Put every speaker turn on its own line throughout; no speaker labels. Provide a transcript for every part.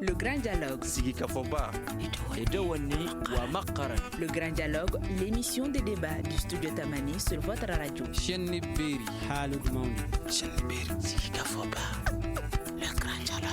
Le Grand Dialogue. Le Grand Dialogue, l'émission de débat du studio Tamani sur votre radio.
Le Grand Dialogue.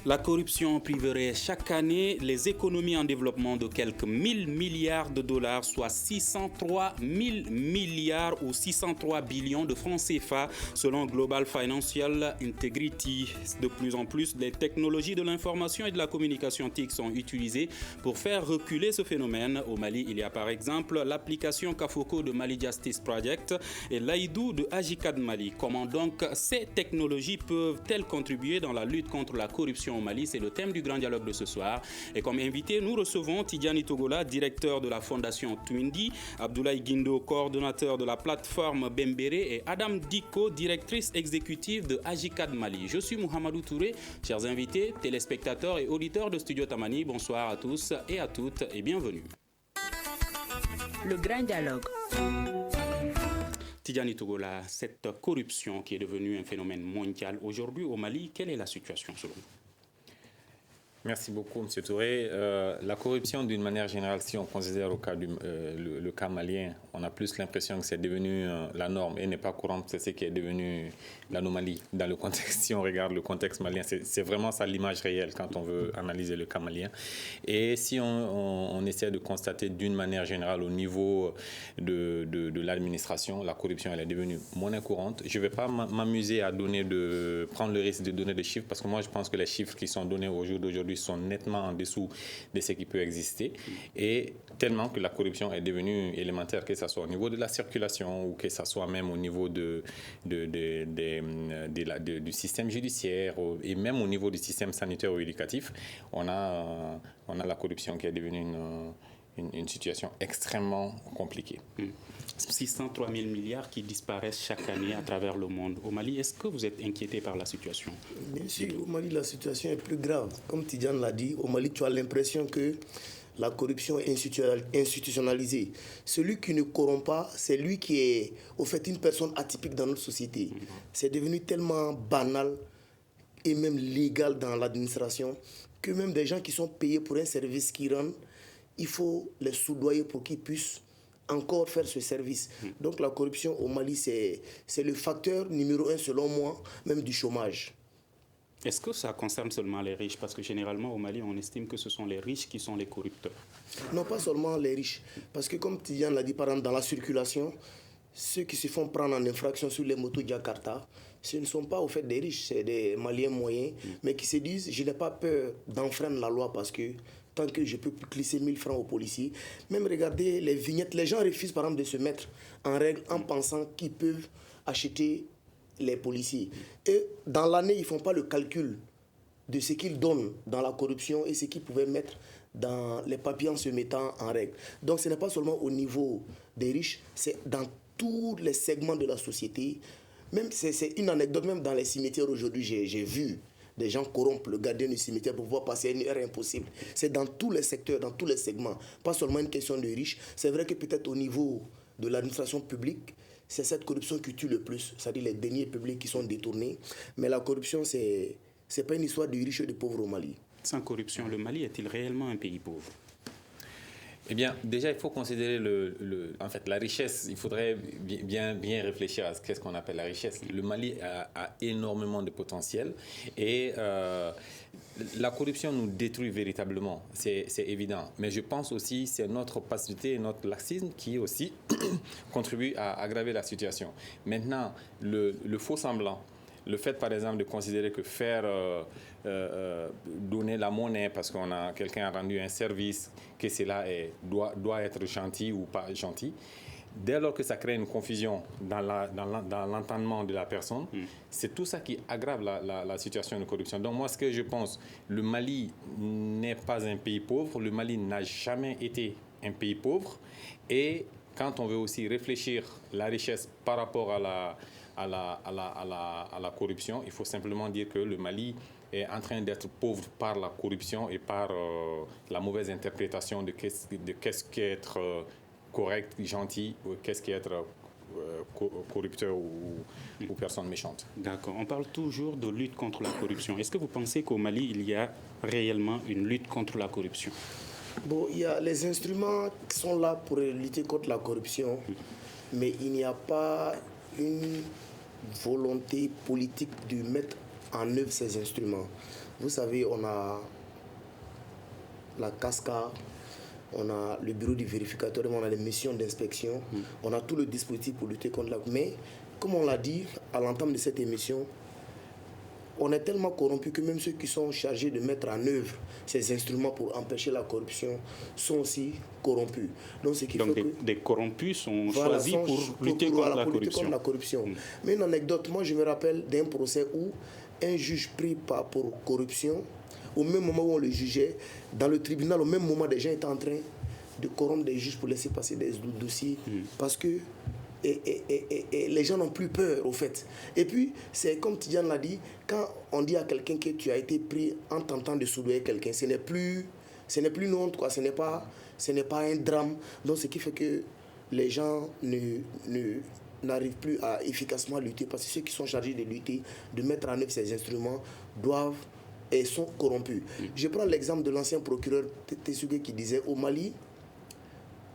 La corruption priverait chaque année les économies en développement de quelques 1000 milliards de dollars, soit 603 000 milliards ou 603 billions de francs CFA, selon Global Financial Integrity. De plus en plus, les technologies de l'information et de la communication TIC sont utilisées pour faire reculer ce phénomène. Au Mali, il y a par exemple l'application Kafoko de Mali Justice Project et l'Aïdou de Ajikad Mali. Comment donc ces technologies peuvent-elles contribuer dans la lutte contre la corruption au Mali? C'est le thème du Grand Dialogue de ce soir. Et comme invité, nous recevons Tidjani Togola, directeur de la Fondation Twindi, Abdoulaye Guindo, coordonnateur de la plateforme Bembéré, et Adam Diko, directrice exécutive de Ajikad Mali. Je suis Mohamedou Touré. Chers invités, téléspectateurs et auditeurs de Studio Tamani, bonsoir à tous et à toutes et bienvenue.
Le Grand Dialogue.
Tidjani Togola, cette corruption qui est devenue un phénomène mondial aujourd'hui au Mali, quelle est la situation selon vous?
Merci beaucoup, M. Touré. La corruption, d'une manière générale, si on considère le cas malien, on a plus l'impression que c'est devenu la norme et n'est pas courante, c'est ce qui est devenu l'anomalie dans le contexte. Si on regarde le contexte malien, c'est vraiment ça l'image réelle quand on veut analyser le cas malien. Et si on essaie de constater d'une manière générale au niveau de l'administration, la corruption, elle est devenue monnaie courante. Je ne vais pas m'amuser à prendre le risque de donner des chiffres parce que moi, je pense que les chiffres qui sont donnés au jour d'aujourd'hui sont nettement en dessous de ce qui peut exister et tellement que la corruption est devenue élémentaire, que ce soit au niveau de la circulation ou que ce soit même au niveau du système judiciaire et même au niveau du système sanitaire ou éducatif, on a la corruption qui est devenue une situation extrêmement compliquée.
603 000 milliards qui disparaissent chaque année à travers le monde. Au Mali, est-ce que vous êtes inquiété par la situation?
Bien sûr, au Mali, la situation est plus grave. Comme Tidjane l'a dit, au Mali, tu as l'impression que la corruption est institutionnalisée. Celui qui ne corrompt pas, c'est lui qui est, au fait, une personne atypique dans notre société. C'est devenu tellement banal et même légal dans l'administration que même des gens qui sont payés pour un service qu'ils rendent, il faut les soudoyer pour qu'ils puissent encore faire ce service. Donc la corruption au Mali, c'est le facteur numéro 1 selon moi, même du chômage.
Est-ce que ça concerne seulement les riches? Parce que généralement au Mali, on estime que ce sont les riches qui sont les corrupteurs.
Non, pas seulement les riches. Parce que comme Tidiane l'a dit, par exemple, dans la circulation, ceux qui se font prendre en infraction sur les motos Jakarta, ce ne sont pas au fait des riches, c'est des Maliens moyens, mais qui se disent, je n'ai pas peur d'enfreindre la loi parce que tant que je peux glisser 1000 francs aux policiers. Même regardez les vignettes, les gens refusent par exemple de se mettre en règle en pensant qu'ils peuvent acheter les policiers. Et dans l'année, ils ne font pas le calcul de ce qu'ils donnent dans la corruption et ce qu'ils pouvaient mettre dans les papiers en se mettant en règle. Donc ce n'est pas seulement au niveau des riches, c'est dans tous les segments de la société. Même c'est une anecdote, même dans les cimetières aujourd'hui, j'ai vu des gens corrompent le gardien du cimetière pour pouvoir passer une heure impossible. C'est dans tous les secteurs, dans tous les segments. Pas seulement une question de riches. C'est vrai que peut-être au niveau de l'administration publique, c'est cette corruption qui tue le plus. C'est-à-dire les deniers publics qui sont détournés. Mais la corruption, c'est pas une histoire de riches et de pauvres au Mali.
Sans corruption, le Mali est-il réellement un pays pauvre?
Eh bien, déjà, il faut considérer en fait, la richesse. Il faudrait bien réfléchir à qu'est-ce qu'on appelle la richesse. Le Mali a énormément de potentiel et la corruption nous détruit véritablement, c'est évident. Mais je pense aussi que c'est notre passivité et notre laxisme qui aussi contribuent à aggraver la situation. Maintenant, le faux semblant, le fait, par exemple, de considérer que donner la monnaie parce quelqu'un a rendu un service, que cela doit être gentil ou pas gentil, dès lors que ça crée une confusion dans l'entendement de la personne, c'est tout ça qui aggrave la situation de corruption. Donc moi, ce que je pense, le Mali n'est pas un pays pauvre, le Mali n'a jamais été un pays pauvre, et quand on veut aussi réfléchir la richesse par rapport à la corruption, il faut simplement dire que le Mali est en train d'être pauvre par la corruption et par la mauvaise interprétation de qu'est-ce qu'être correct, gentil, ou qu'est-ce qu'être corrupteurs ou personnes méchantes.
D'accord. On parle toujours de lutte contre la corruption. Est-ce que vous pensez qu'au Mali, il y a réellement une lutte contre la corruption?
Bon, il y a les instruments qui sont là pour lutter contre la corruption, mais il n'y a pas une volonté politique de mettre en œuvre ces instruments. Vous savez, on a la CASCA, on a le bureau du vérificateur, on a les missions d'inspection, on a tout le dispositif pour lutter contre la corruption. Mais, comme on l'a dit à l'entame de cette émission, on est tellement corrompus que même ceux qui sont chargés de mettre en œuvre ces instruments pour empêcher la corruption sont aussi corrompus. Donc,
des corrompus sont choisis pour lutter contre la corruption.
Mais une anecdote, moi je me rappelle d'un procès où un juge pris pour corruption, au même moment où on le jugeait, dans le tribunal, au même moment, des gens étaient en train de corrompre des juges pour laisser passer des dossiers parce que les gens n'ont plus peur, au fait. Et puis, c'est comme Tidiane l'a dit, quand on dit à quelqu'un que tu as été pris en tentant de soudoyer quelqu'un, ce n'est plus une honte, quoi. Ce n'est pas un drame. Donc, ce qui fait que les gens n'arrivent plus à efficacement lutter, parce que ceux qui sont chargés de lutter, de mettre en œuvre ces instruments, doivent et sont corrompus. Je prends l'exemple de l'ancien procureur Tessugué qui disait au Mali,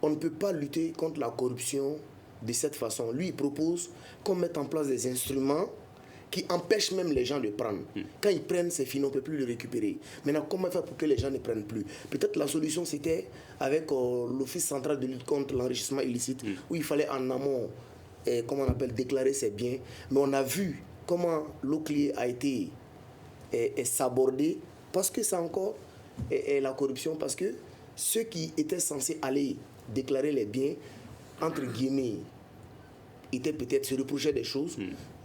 on ne peut pas lutter contre la corruption de cette façon. Lui, il propose qu'on mette en place des instruments qui empêchent même les gens de prendre. Quand ils prennent, c'est fini, on ne peut plus le récupérer. Maintenant, comment faire pour que les gens ne prennent plus? Peut-être la solution, c'était avec l'Office central de lutte contre l'enrichissement illicite, où il fallait en amont, comment on appelle, déclarer ses biens. Mais on a vu comment l'Oclier a été sabordé, parce que c'est encore la corruption, parce que ceux qui étaient censés aller déclarer les biens, entre guillemets, étaient peut-être se reprochaient des choses.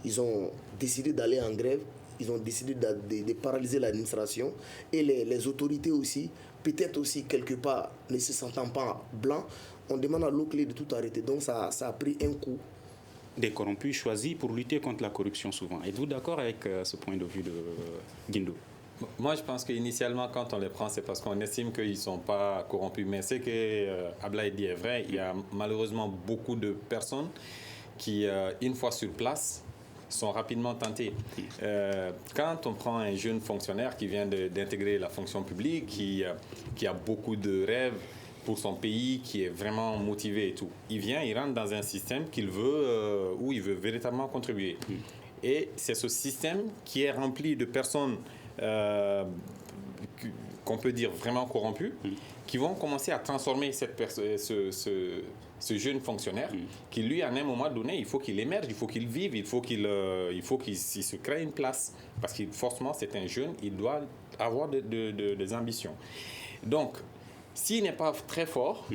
Ils ont décidé d'aller en grève, ils ont décidé de paralyser l'administration, et les autorités aussi, peut-être aussi quelque part ne se sentant pas blancs, on demande à l'Oclier de tout arrêter. Donc ça a pris un coup.
Des corrompus choisis pour lutter contre la corruption souvent. Êtes-vous d'accord avec ce point de vue de Guindo?
Moi, je pense qu'initialement, quand on les prend, c'est parce qu'on estime qu'ils ne sont pas corrompus. Mais ce que Ablaye dit est vrai. Il y a malheureusement beaucoup de personnes qui, une fois sur place, sont rapidement tentées. Quand on prend un jeune fonctionnaire qui vient d'intégrer la fonction publique, qui a beaucoup de rêves pour son pays, qui est vraiment motivé et tout, il rentre dans un système où il veut véritablement contribuer. Et c'est ce système qui est rempli de personnes qu'on peut dire vraiment corrompues, qui vont commencer à transformer ce jeune fonctionnaire, qui lui, à un moment donné, il faut qu'il émerge, il faut qu'il vive, il faut qu'il se crée une place. Parce que forcément, c'est un jeune, il doit avoir des ambitions. Donc, s'il n'est pas très fort,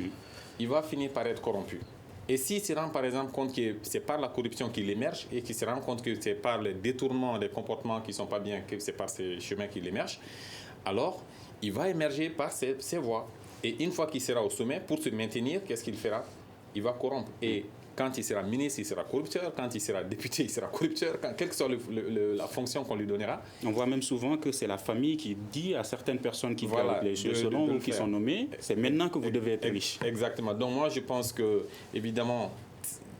il va finir par être corrompu. Et s'il se rend par exemple compte que c'est par la corruption qu'il émerge et qu'il se rend compte que c'est par le détournement des comportements qui ne sont pas bien, que c'est par ces chemins qu'il émerge, alors il va émerger par ses voies. Et une fois qu'il sera au sommet, pour se maintenir, qu'est-ce qu'il fera? Il va corrompre. Et quand il sera ministre, il sera corrupteur. Quand il sera député, il sera corrupteur. Quelle que soit la fonction qu'on lui donnera.
On voit même souvent que c'est la famille qui dit à certaines personnes qui gardent les choses, selon vous qui sont nommées, c'est maintenant que vous devez être riche.
Exactement. Donc moi, je pense que, évidemment,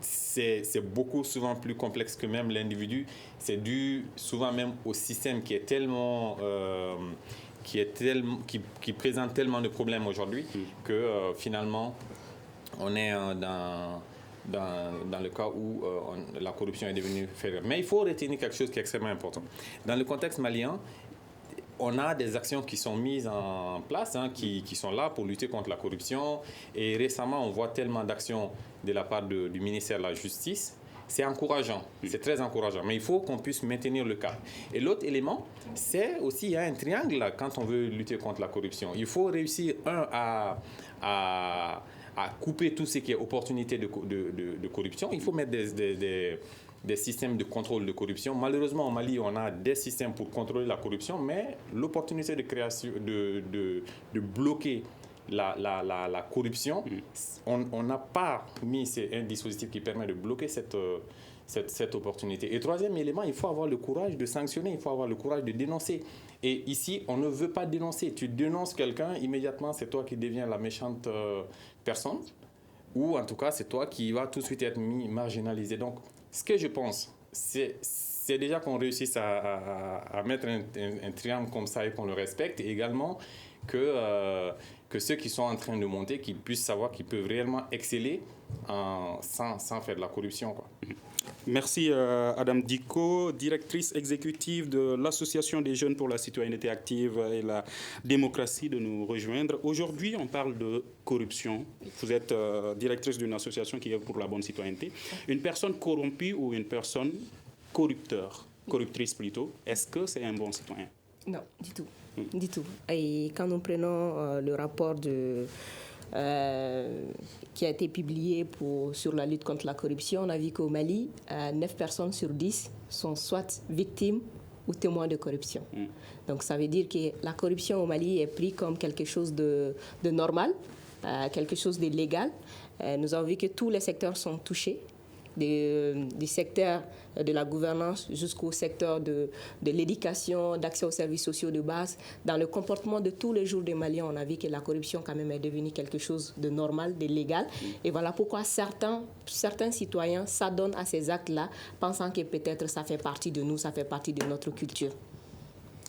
c'est souvent plus complexe que même l'individu. C'est dû souvent même au système qui est tellement... qui présente tellement de problèmes aujourd'hui que finalement, on est dans le cas où la corruption est devenue féroce. Mais il faut retenir quelque chose qui est extrêmement important. Dans le contexte malien, on a des actions qui sont mises en place, qui sont là pour lutter contre la corruption. Et récemment, on voit tellement d'actions de la part du ministère de la Justice. C'est encourageant, c'est très encourageant, mais il faut qu'on puisse maintenir le cap. Et l'autre élément, c'est aussi, il y a un triangle là, quand on veut lutter contre la corruption. Il faut réussir, à couper tout ce qui est opportunité de corruption. Il faut mettre des systèmes de contrôle de corruption. Malheureusement, au Mali, on a des systèmes pour contrôler la corruption, mais l'opportunité de création, de bloquer la corruption, on n'a pas mis un dispositif qui permet de bloquer cette opportunité. Et troisième élément, il faut avoir le courage de sanctionner, il faut avoir le courage de dénoncer. Et ici, on ne veut pas dénoncer. Tu dénonces quelqu'un, immédiatement, c'est toi qui deviens la méchante personne. ou en tout cas, c'est toi qui vas tout de suite être marginalisé. Donc, ce que je pense, c'est déjà qu'on réussisse à mettre un triangle comme ça et qu'on le respecte, et également que ceux qui sont en train de monter, qu'ils puissent savoir qu'ils peuvent réellement exceller sans faire de la corruption, quoi.
Merci Adam Dicko, directrice exécutive de l'Association des jeunes pour la citoyenneté active et la démocratie, de nous rejoindre. Aujourd'hui, on parle de corruption. Vous êtes directrice d'une association qui est pour la bonne citoyenneté. Une personne corrompue ou une personne corruptrice plutôt, est-ce que c'est un bon citoyen?
Non, du tout. Du tout. Et quand nous prenons le rapport qui a été publié sur la lutte contre la corruption, on a vu qu'au Mali, 9 personnes sur 10 sont soit victimes ou témoins de corruption. Donc ça veut dire que la corruption au Mali est prise comme quelque chose de normal, quelque chose de légal. Nous avons vu que tous les secteurs sont touchés, du secteur de la gouvernance jusqu'au secteur de l'éducation, d'accès aux services sociaux de base. Dans le comportement de tous les jours des Maliens, on a vu que la corruption quand même est devenue quelque chose de normal, de légal. Et voilà pourquoi certains citoyens s'adonnent à ces actes-là, pensant que peut-être ça fait partie de nous, ça fait partie de notre culture.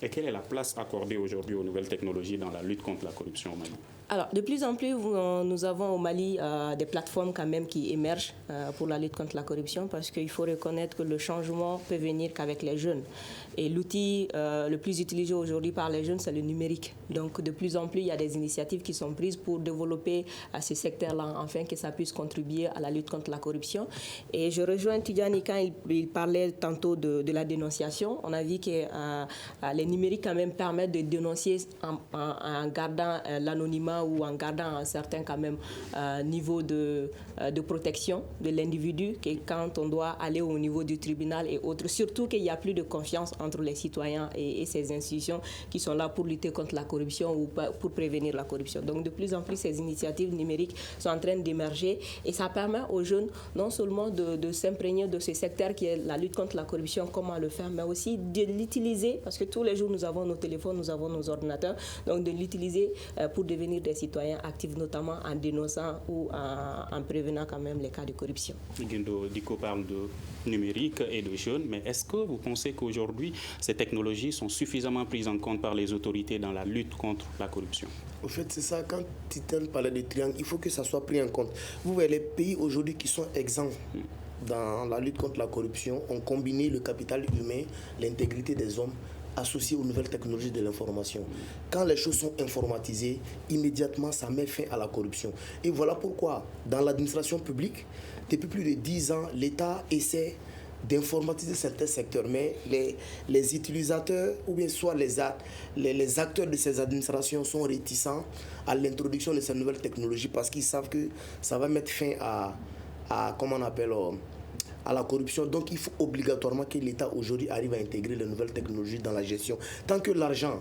Et quelle est la place accordée aujourd'hui aux nouvelles technologies dans la lutte contre la corruption au Mali?
Alors, de plus en plus, nous avons au Mali des plateformes quand même qui émergent pour la lutte contre la corruption, parce qu'il faut reconnaître que le changement peut venir qu'avec les jeunes. Et l'outil le plus utilisé aujourd'hui par les jeunes, c'est le numérique. Donc, de plus en plus, il y a des initiatives qui sont prises pour développer ce secteur-là, afin que ça puisse contribuer à la lutte contre la corruption. Et je rejoins Tidjani quand il parlait tantôt de la dénonciation. On a vu que les numériques quand même permettent de dénoncer en gardant l'anonymat ou en gardant un certain quand même niveau de protection de l'individu, que quand on doit aller au niveau du tribunal et autres. Surtout qu'il n'y a plus de confiance entre les citoyens et ces institutions qui sont là pour lutter contre la corruption ou pour prévenir la corruption. Donc de plus en plus, ces initiatives numériques sont en train d'émerger et ça permet aux jeunes non seulement de s'imprégner de ce secteur qui est la lutte contre la corruption, comment le faire, mais aussi de l'utiliser, parce que tous les jours nous avons nos téléphones, nous avons nos ordinateurs, donc de l'utiliser pour devenir des citoyens actifs, notamment en dénonçant ou en prévenant quand même les cas de corruption.
Guindo Dicko parle de numérique et de jeunes, mais est-ce que vous pensez qu'aujourd'hui, ces technologies sont suffisamment prises en compte par les autorités dans la lutte contre la corruption?
Au fait, c'est ça, quand Titan parlait de triangle, il faut que ça soit pris en compte. Vous voyez, les pays aujourd'hui qui sont exempts dans la lutte contre la corruption ont combiné le capital humain, l'intégrité des hommes, associés aux nouvelles technologies de l'information. Quand les choses sont informatisées, immédiatement, ça met fin à la corruption. Et voilà pourquoi, dans l'administration publique, depuis plus de 10 ans, l'État essaie d'informatiser certains secteurs, mais les utilisateurs, ou bien soit les acteurs de ces administrations sont réticents à l'introduction de ces nouvelles technologies parce qu'ils savent que ça va mettre fin à comment on appelle, à la corruption. Donc il faut obligatoirement que l'État aujourd'hui arrive à intégrer les nouvelles technologies dans la gestion. Tant que l'argent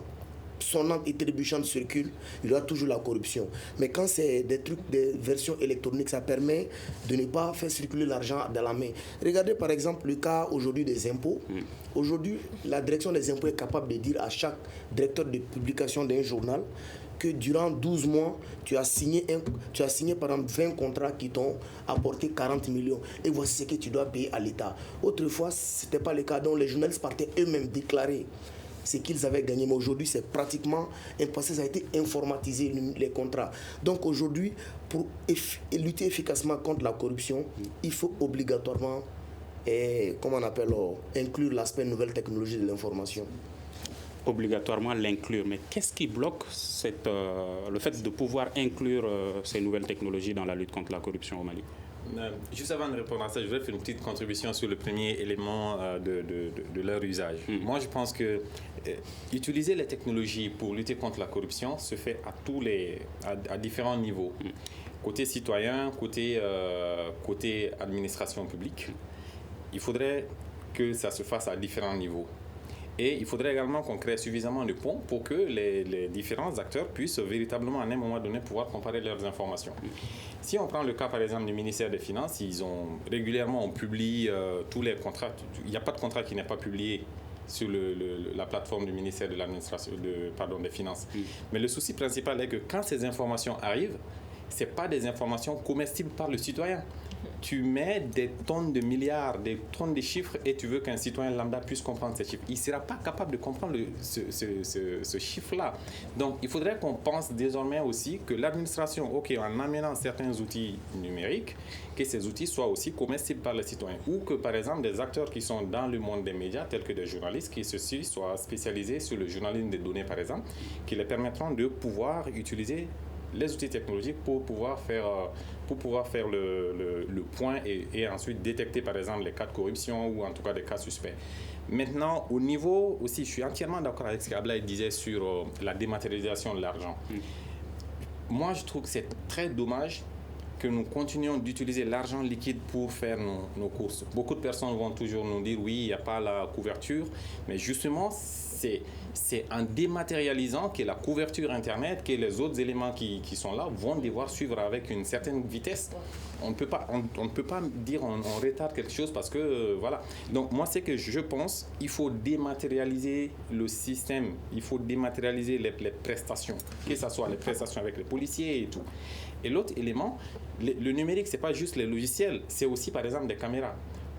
sonnant et trébuchant circule, il y aura toujours la corruption. Mais quand c'est des versions électroniques, ça permet de ne pas faire circuler l'argent dans la main. Regardez par exemple le cas aujourd'hui des impôts. Aujourd'hui, la direction des impôts est capable de dire à chaque directeur de publication d'un journal que durant 12 mois, tu as signé par exemple 20 contrats qui t'ont apporté 40 millions. Et voici ce que tu dois payer à l'État. Autrefois, ce n'était pas le cas. Donc les journalistes partaient eux-mêmes déclarer ce qu'ils avaient gagné. Mais aujourd'hui, c'est pratiquement impossible. Ça a été informatisé, les contrats. Donc aujourd'hui, pour lutter efficacement contre la corruption, il faut obligatoirement, comment on appelle, inclure l'aspect nouvelle technologie de l'information.
Obligatoirement l'inclure. Mais qu'est-ce qui bloque le fait de pouvoir inclure ces nouvelles technologies dans la lutte contre la corruption au Mali?
Juste avant de répondre à ça, je voudrais faire une petite contribution sur le premier élément de leur usage. Moi, je pense que utiliser les technologies pour lutter contre la corruption se fait à différents niveaux. Côté citoyen, côté administration publique. Il faudrait que ça se fasse à différents niveaux. Et il faudrait également qu'on crée suffisamment de ponts pour que les différents acteurs puissent véritablement, à un moment donné, pouvoir comparer leurs informations. Si on prend le cas, par exemple, du ministère des Finances, régulièrement, on publie tous les contrats. Il n'y a pas de contrat qui n'est pas publié sur la plateforme du ministère de l'administration, des Finances. Mais le souci principal est que quand ces informations arrivent, ce n'est pas des informations comestibles par le citoyen. Tu mets des tonnes de milliards, des tonnes de chiffres et tu veux qu'un citoyen lambda puisse comprendre ces chiffres. Il ne sera pas capable de comprendre ce chiffre-là. Donc, il faudrait qu'on pense désormais aussi que l'administration, en amenant certains outils numériques, que ces outils soient aussi comestibles par les citoyens. Ou que, par exemple, des acteurs qui sont dans le monde des médias, tels que des journalistes, qui ceux-ci soient spécialisés sur le journalisme des données, par exemple, qui les permettront de pouvoir utiliser les outils technologiques pour pouvoir faire le point et ensuite détecter par exemple les cas de corruption ou en tout cas des cas suspects. Maintenant, au niveau aussi, je suis entièrement d'accord avec ce qu'Ablaye disait sur la dématérialisation de l'argent. Moi, je trouve que c'est très dommage que nous continuions d'utiliser l'argent liquide pour faire nos courses. Beaucoup de personnes vont toujours nous dire oui, il n'y a pas la couverture, mais justement, c'est en dématérialisant que la couverture Internet, que les autres éléments qui sont là vont devoir suivre avec une certaine vitesse. On ne peut pas dire on retarde quelque chose parce que voilà. Donc moi, c'est que je pense il faut dématérialiser le système, il faut dématérialiser les prestations, que ce soit les prestations avec les policiers et tout. Et l'autre élément, le numérique, ce n'est pas juste les logiciels, c'est aussi par exemple des caméras.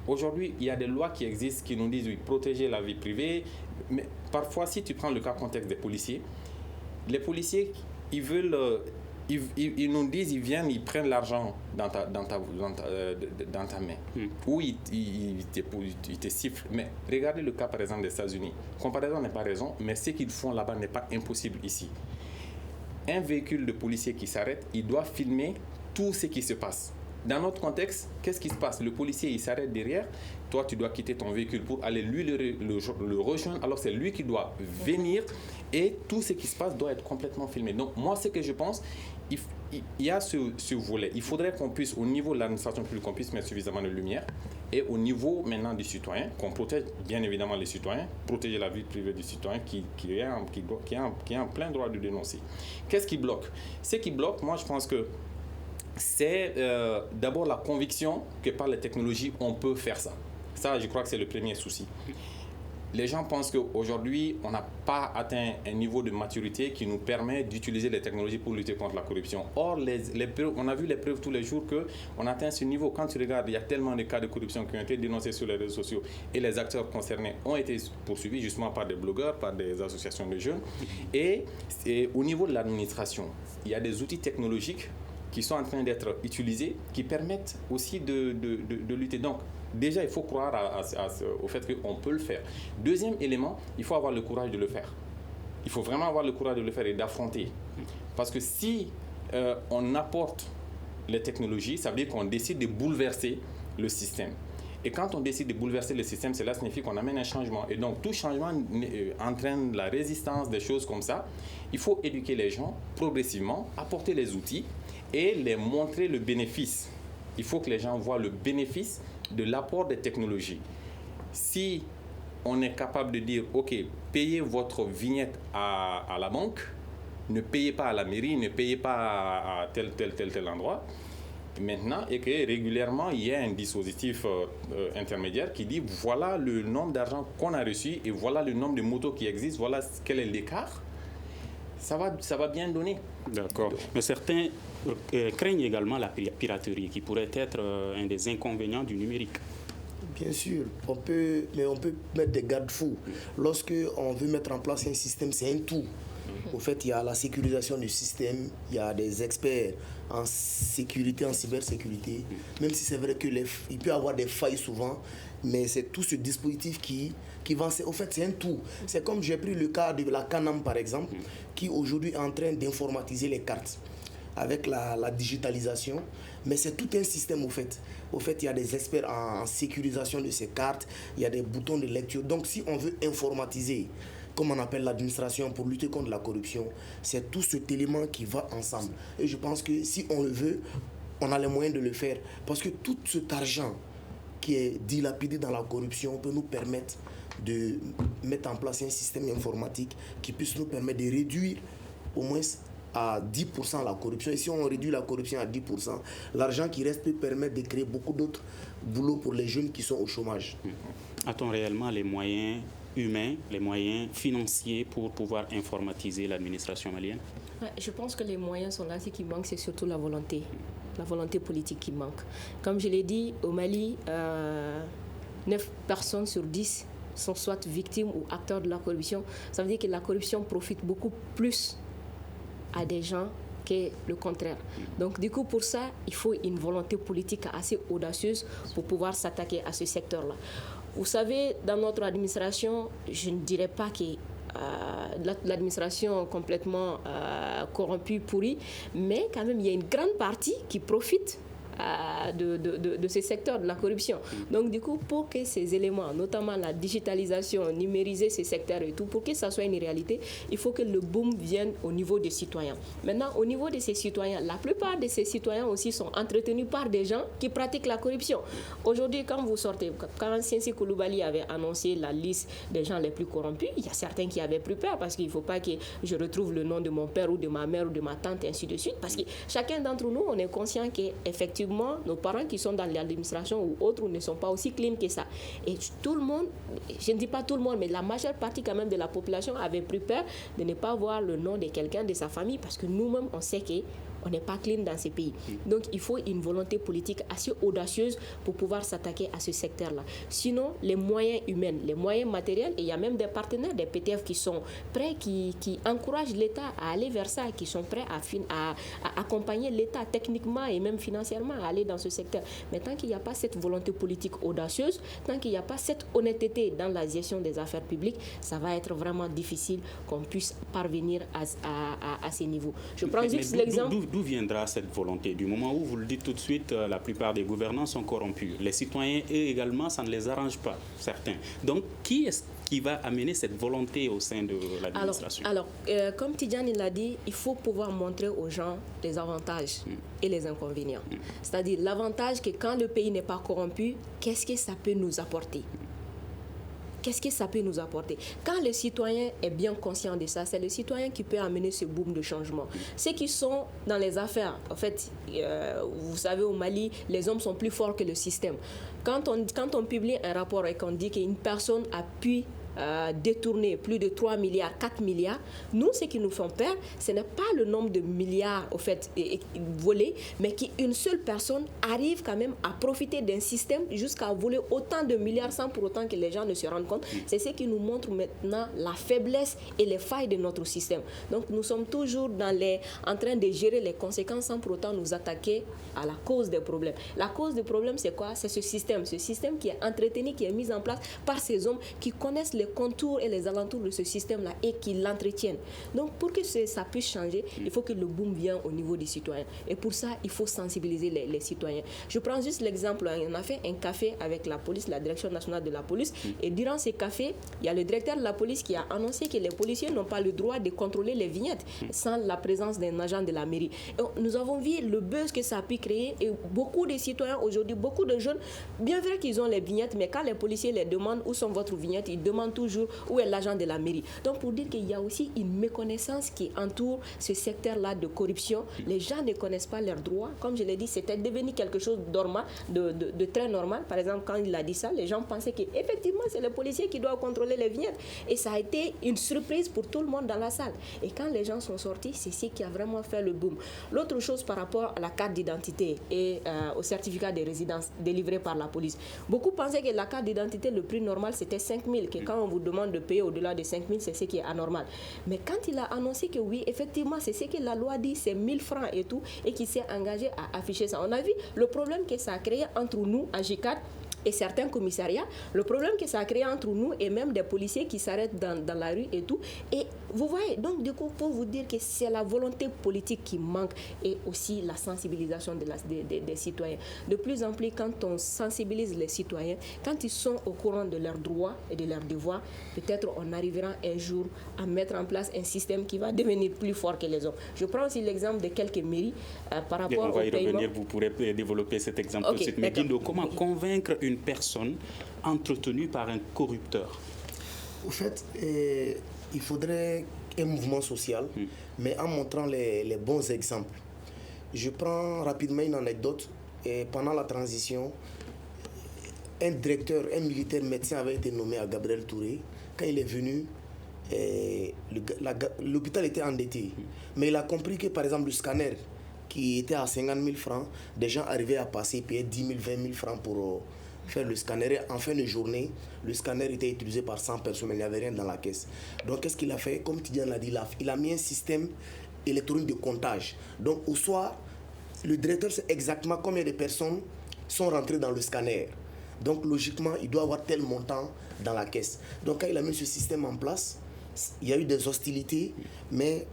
Aujourd'hui, il y a des lois qui existent qui nous disent oui, protéger la vie privée, mais parfois, si tu prends le cas contexte des policiers, les policiers, ils veulent, ils nous disent, ils viennent, ils prennent l'argent dans ta main, ou ils te sifflent. Mais regardez le cas par exemple des États-Unis. Comparaison n'est pas raison, mais ce qu'ils font là-bas n'est pas impossible ici. Un véhicule de policier qui s'arrête, il doit filmer tout ce qui se passe. Dans notre contexte, qu'est-ce qui se passe? Le policier, il s'arrête derrière. Toi, tu dois quitter ton véhicule pour aller lui le rejoindre. Alors, c'est lui qui doit venir et tout ce qui se passe doit être complètement filmé. Donc, moi, ce que je pense, il y a ce volet. Il faudrait qu'on puisse, au niveau de l'administration publique, qu'on puisse mettre suffisamment de lumière. Et au niveau maintenant du citoyen, qu'on protège bien évidemment les citoyens, protéger la vie privée du citoyen qui a un plein droit de dénoncer. Qu'est-ce qui bloque? Ce qui bloque, moi, je pense que c'est d'abord la conviction que par les technologies, on peut faire ça. Ça, je crois que c'est le premier souci. Les gens pensent qu'aujourd'hui, on n'a pas atteint un niveau de maturité qui nous permet d'utiliser les technologies pour lutter contre la corruption. Or, on a vu les preuves tous les jours qu'on atteint ce niveau. Quand tu regardes, il y a tellement de cas de corruption qui ont été dénoncés sur les réseaux sociaux et les acteurs concernés ont été poursuivis justement par des blogueurs, par des associations de jeunes. Et au niveau de l'administration, il y a des outils technologiques qui sont en train d'être utilisés, qui permettent aussi de lutter. Donc, déjà, il faut croire au fait qu'on peut le faire. Deuxième élément, il faut avoir le courage de le faire. Il faut vraiment avoir le courage de le faire et d'affronter. Parce que si on apporte les technologies, ça veut dire qu'on décide de bouleverser le système. Et quand on décide de bouleverser le système, cela signifie qu'on amène un changement. Et donc, tout changement entraîne la résistance, des choses comme ça. Il faut éduquer les gens progressivement, apporter les outils et les montrer le bénéfice. Il faut que les gens voient le bénéfice de l'apport des technologies. Si on est capable de dire, OK, payez votre vignette à la banque, ne payez pas à la mairie, ne payez pas à tel endroit, maintenant, et que régulièrement, il y a un dispositif intermédiaire qui dit, voilà le nombre d'argent qu'on a reçu et voilà le nombre de motos qui existent, voilà quel est l'écart, ça va bien donner.
D'accord. Mais certains craignent également la piraterie, qui pourrait être un des inconvénients du numérique.
Bien sûr, mais on peut mettre des garde-fous. Lorsque on veut mettre en place un système, c'est un tout. Au fait, il y a la sécurisation du système, il y a des experts en sécurité, en cybersécurité. Même si c'est vrai qu'il peut y avoir des failles souvent, mais c'est tout ce dispositif qui va... Au fait, c'est un tout. C'est comme j'ai pris le cas de la Canam, par exemple, qui aujourd'hui est en train d'informatiser les cartes avec la digitalisation. Mais c'est tout un système, au fait. Au fait, il y a des experts en sécurisation de ces cartes, il y a des boutons de lecture. Donc, si on veut informatiser, comme on appelle l'administration pour lutter contre la corruption, c'est tout cet élément qui va ensemble. Et je pense que si on le veut, on a les moyens de le faire. Parce que tout cet argent qui est dilapidé dans la corruption peut nous permettre de mettre en place un système informatique qui puisse nous permettre de réduire au moins à 10% la corruption. Et si on réduit la corruption à 10%, l'argent qui reste peut permettre de créer beaucoup d'autres boulots pour les jeunes qui sont au chômage.
A-t-on réellement les moyens humains, les moyens financiers pour pouvoir informatiser l'administration malienne?
Ouais, je pense que les moyens sont là. Ce qui manque, c'est surtout la volonté politique qui manque. Comme je l'ai dit, au Mali, 9 personnes sur 10 sont soit victimes ou acteurs de la corruption. Ça veut dire que la corruption profite beaucoup plus à des gens que le contraire. Donc du coup, pour ça, il faut une volonté politique assez audacieuse pour pouvoir s'attaquer à ce secteur-là. Vous savez, dans notre administration, je ne dirais pas que l'administration complètement corrompue, pourrie, mais quand même, il y a une grande partie qui profite de ces secteurs de la corruption. Donc du coup, pour que ces éléments, notamment la digitalisation, numériser ces secteurs et tout, pour que ça soit une réalité, il faut que le boom vienne au niveau des citoyens. Maintenant, au niveau de ces citoyens, la plupart de ces citoyens aussi sont entretenus par des gens qui pratiquent la corruption. Aujourd'hui, quand vous sortez, quand Sensi Koulibaly avait annoncé la liste des gens les plus corrompus, il y a certains qui avaient plus peur parce qu'il ne faut pas que je retrouve le nom de mon père ou de ma mère ou de ma tante et ainsi de suite, parce que chacun d'entre nous, on est conscient qu'effectivement, nos parents qui sont dans l'administration ou autres ne sont pas aussi clean que ça. Et tout le monde, je ne dis pas tout le monde, mais la majeure partie quand même de la population avait pris peur de ne pas voir le nom de quelqu'un de sa famille parce que nous-mêmes, on sait qu'on n'est pas clean dans ces pays. Donc, il faut une volonté politique assez audacieuse pour pouvoir s'attaquer à ce secteur-là. Sinon, les moyens humains, les moyens matériels, et il y a même des partenaires des PTF qui sont prêts, qui encouragent l'État à aller vers ça, qui sont prêts à accompagner l'État techniquement et même financièrement à aller dans ce secteur. Mais tant qu'il n'y a pas cette volonté politique audacieuse, tant qu'il n'y a pas cette honnêteté dans la gestion des affaires publiques, ça va être vraiment difficile qu'on puisse parvenir à ces niveaux. Je prends juste l'exemple...
D'où viendra cette volonté? Du moment où vous le dites tout de suite, la plupart des gouvernants sont corrompus. Les citoyens, eux également, ça ne les arrange pas, certains. Donc, qui est-ce qui va amener cette volonté au sein de l'administration?
Alors, comme Tidjane l'a dit, il faut pouvoir montrer aux gens les avantages et les inconvénients. C'est-à-dire l'avantage que quand le pays n'est pas corrompu, qu'est-ce que ça peut nous apporter? Qu'est-ce que ça peut nous apporter? Quand le citoyen est bien conscient de ça, c'est le citoyen qui peut amener ce boom de changement. Ceux qui sont dans les affaires, en fait, vous savez, au Mali, les hommes sont plus forts que le système. Quand on publie un rapport et qu'on dit qu'une personne a pu détourner plus de 3 milliards, 4 milliards, nous, ce qui nous fait peur, ce n'est pas le nombre de milliards au fait, volés, mais qu'une seule personne arrive quand même à profiter d'un système jusqu'à voler autant de milliards sans pour autant que les gens ne se rendent compte. C'est ce qui nous montre maintenant la faiblesse et les failles de notre système. Donc nous sommes toujours en train de gérer les conséquences sans pour autant nous attaquer à la cause des problèmes. La cause des problèmes, c'est quoi? C'est ce système qui est entretenu, qui est mis en place par ces hommes qui connaissent les contours et les alentours de ce système-là et qui l'entretiennent. Donc, pour que ça puisse changer, il faut que le boom vienne au niveau des citoyens. Et pour ça, il faut sensibiliser les citoyens. Je prends juste l'exemple, on a fait un café avec la police, la direction nationale de la police, et durant ces cafés, il y a le directeur de la police qui a annoncé que les policiers n'ont pas le droit de contrôler les vignettes sans la présence d'un agent de la mairie. Et nous avons vu le buzz que ça a pu créer et beaucoup de citoyens aujourd'hui, beaucoup de jeunes, bien vrai qu'ils ont les vignettes, mais quand les policiers les demandent où sont votre vignette, ils demandent toujours où est l'agent de la mairie. Donc pour dire qu'il y a aussi une méconnaissance qui entoure ce secteur-là de corruption. Les gens ne connaissent pas leurs droits. Comme je l'ai dit, c'était devenu quelque chose de très normal. Par exemple, quand il a dit ça, les gens pensaient qu'effectivement, c'est le policier qui doit contrôler les vignettes. Et ça a été une surprise pour tout le monde dans la salle. Et quand les gens sont sortis, c'est ce qui a vraiment fait le boom. L'autre chose par rapport à la carte d'identité et au certificat de résidence délivré par la police. Beaucoup pensaient que la carte d'identité, le prix normal, c'était 5 000, que quand on vous demande de payer au-delà de 5 000, c'est ce qui est anormal. Mais quand il a annoncé que oui, effectivement, c'est ce que la loi dit, c'est 1 000 francs et tout, et qu'il s'est engagé à afficher ça. On a vu le problème que ça a créé entre nous, à J4, et certains commissariats, le problème que ça a créé entre nous et même des policiers qui s'arrêtent dans la rue et tout. Et vous voyez, donc du coup, pour vous dire que c'est la volonté politique qui manque et aussi la sensibilisation des citoyens. De plus en plus, quand on sensibilise les citoyens, quand ils sont au courant de leurs droits et de leurs devoirs, peut-être on arrivera un jour à mettre en place un système qui va devenir plus fort que les autres. Je prends aussi l'exemple de quelques mairies par rapport au paiement. On va y revenir,
vous pourrez développer cet exemple tout de suite. Mais Guindo, comment convaincre une personne entretenue par un corrupteur?
Au fait, il faudrait un mouvement social, mais en montrant les bons exemples. Je prends rapidement une anecdote. Pendant la transition, un directeur, un militaire médecin avait été nommé à Gabriel Touré quand il est venu, l'hôpital était endetté. Mais il a compris que, par exemple, le scanner qui était à 50 000 francs, des gens arrivaient à passer, payer 10 000, 20 000 francs pour faire le scanner. En fin de journée, le scanner était utilisé par 100 personnes, mais il n'y avait rien dans la caisse. Donc, qu'est-ce qu'il a fait? Comme Tidiane l'a dit, il a mis un système électronique de comptage. Donc, au soir, le directeur sait exactement combien de personnes sont rentrées dans le scanner. Donc, logiquement, il doit avoir tel montant dans la caisse. Donc, quand il a mis ce système en place, il y a eu des hostilités, mais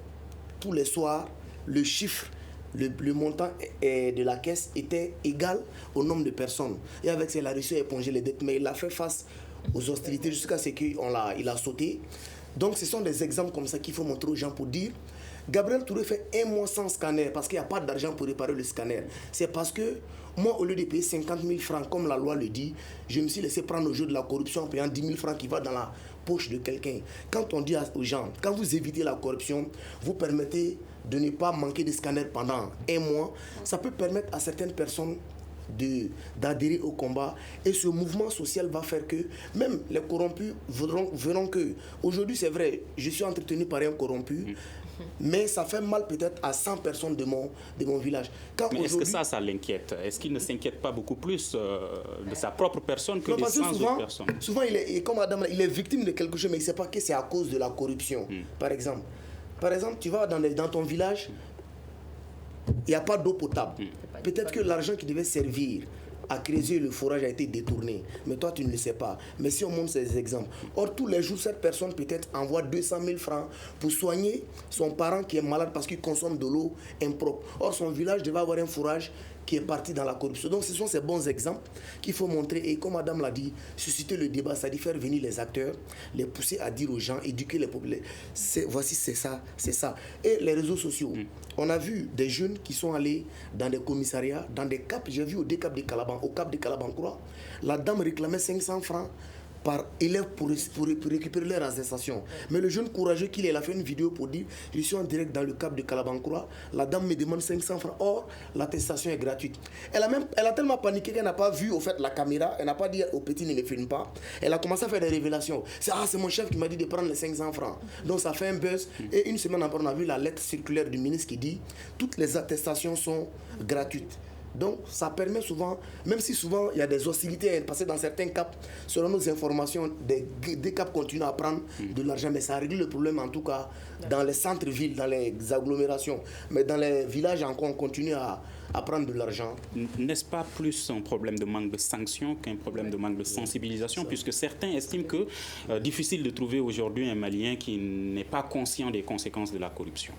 tous les soirs, le chiffre, le montant de la caisse était égal au nombre de personnes. Et avec ça, il a réussi à éponger les dettes, mais il a fait face aux hostilités jusqu'à ce qu'il a sauté. Donc, ce sont des exemples comme ça qu'il faut montrer aux gens pour dire Gabriel Touré fait 1 mois sans scanner parce qu'il n'y a pas d'argent pour réparer le scanner. C'est parce que moi, au lieu de payer 50 000 francs, comme la loi le dit, je me suis laissé prendre au jeu de la corruption en payant 10 000 francs qui va dans la poche de quelqu'un. Quand on dit aux gens, quand vous évitez la corruption, vous permettez de ne pas manquer de scanner pendant 1 mois, ça peut permettre à certaines personnes d'adhérer au combat. Et ce mouvement social va faire que même les corrompus verront que aujourd'hui, c'est vrai, je suis entretenu par un corrompu, mais ça fait mal peut-être à 100 personnes de mon village.
Mais est-ce que ça l'inquiète? Est-ce qu'il ne s'inquiète pas beaucoup plus de sa propre personne que des 100 autres personnes?
Souvent, comme Adam, il est victime de quelque chose, mais il ne sait pas que c'est à cause de la corruption. Par exemple, tu vas dans ton village, il n'y a pas d'eau potable. Peut-être que l'argent qui devait servir à creuser le forage a été détourné. Mais toi, tu ne le sais pas. Mais si on montre ces exemples. Or, tous les jours, cette personne peut-être envoie 200 000 francs pour soigner son parent qui est malade parce qu'il consomme de l'eau impropre. Or, son village devait avoir un forage qui est parti dans la corruption. Donc, ce sont ces bons exemples qu'il faut montrer. Et comme Madame l'a dit, susciter le débat, c'est-à-dire faire venir les acteurs, les pousser à dire aux gens, éduquer les populations. Voici, c'est ça. Et les réseaux sociaux. On a vu des jeunes qui sont allés dans des commissariats, dans des caps. J'ai vu au cap de Calaban-Croix, la dame réclamait 500 francs par élève pour récupérer leur attestation. Mais le jeune courageux qu'il est, il a fait une vidéo pour dire je suis en direct dans le cap de Calaban-Croix, la dame me demande 500 francs, or l'attestation est gratuite. Elle a tellement paniqué qu'elle n'a pas vu au fait la caméra, elle n'a pas dit au petit ne le filme pas. Elle a commencé à faire des révélations. C'est mon chef qui m'a dit de prendre les 500 francs. Donc ça fait un buzz. Et une semaine après, on a vu la lettre circulaire du ministre qui dit toutes les attestations sont gratuites. Donc, ça permet souvent, même si souvent il y a des hostilités, parce que dans certains caps, selon nos informations, des caps continuent à prendre de l'argent, mais ça règle le problème en tout cas dans les centres-villes, dans les agglomérations. Mais dans les villages encore, on continue à prendre de l'argent.
N'est-ce pas plus un problème de manque de sanctions qu'un problème de manque de sensibilisation, puisque certains estiment que difficile de trouver aujourd'hui un Malien qui n'est pas conscient des conséquences de la corruption?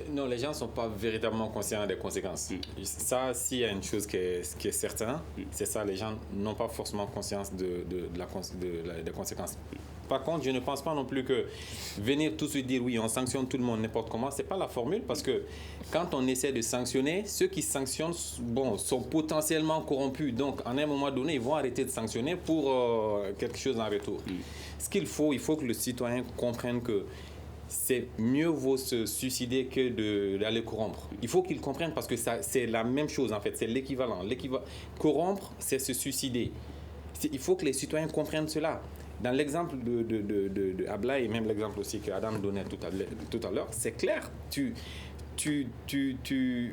Non, les gens ne sont pas véritablement conscients des conséquences. Ça, s'il y a une chose qui est certaine, c'est ça, les gens n'ont pas forcément conscience des conséquences. Par contre, je ne pense pas non plus que venir tout de suite dire oui, on sanctionne tout le monde n'importe comment, ce n'est pas la formule, parce que quand on essaie de sanctionner, ceux qui sanctionnent sont potentiellement corrompus. Donc, à un moment donné, ils vont arrêter de sanctionner pour quelque chose en retour. Ce qu'il faut, il faut que le citoyen comprenne que c'est mieux vaut se suicider que d'aller corrompre. Il faut qu'ils comprennent parce que c'est la même chose en fait, c'est l'équivalent. Corrompre, c'est se suicider. Il faut que les citoyens comprennent cela. Dans l'exemple de Abla et même l'exemple aussi que Adam donnait tout à l'heure, c'est clair.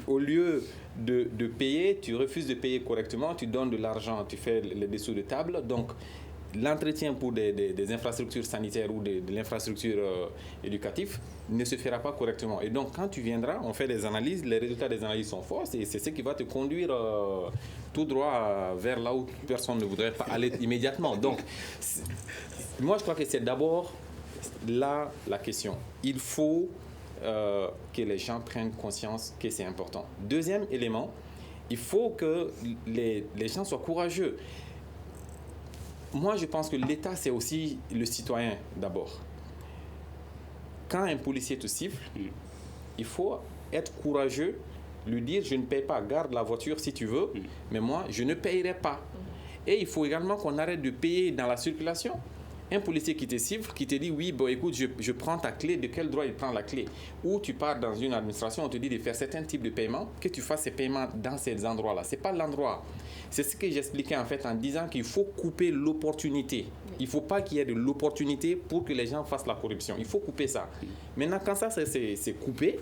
Au lieu de payer, tu refuses de payer correctement, tu donnes de l'argent, tu fais les dessous de table. Donc, l'entretien pour des infrastructures sanitaires ou de l'infrastructure éducative ne se fera pas correctement. Et donc, quand tu viendras, on fait des analyses, les résultats des analyses sont forts, et c'est ce qui va te conduire tout droit vers là où personne ne voudrait pas aller immédiatement. Donc, moi, je crois que c'est d'abord là la question. Il faut que les gens prennent conscience que c'est important. Deuxième élément, il faut que les gens soient courageux. Moi, je pense que l'État, c'est aussi le citoyen d'abord. Quand un policier te siffle, il faut être courageux, lui dire « je ne paye pas, garde la voiture si tu veux, mais moi, je ne payerai pas ». Et il faut également qu'on arrête de payer dans la circulation. Un policier qui te siffle, qui te dit « oui, bon, écoute, je prends ta clé », de quel droit il prend la clé? Ou tu pars dans une administration, on te dit de faire certains types de paiements, que tu fasses ces paiements dans ces endroits-là. Ce n'est pas l'endroit. C'est ce que j'expliquais en fait en disant qu'il faut couper l'opportunité. Oui. Il ne faut pas qu'il y ait de l'opportunité pour que les gens fassent la corruption. Il faut couper ça. Maintenant, quand ça c'est coupé,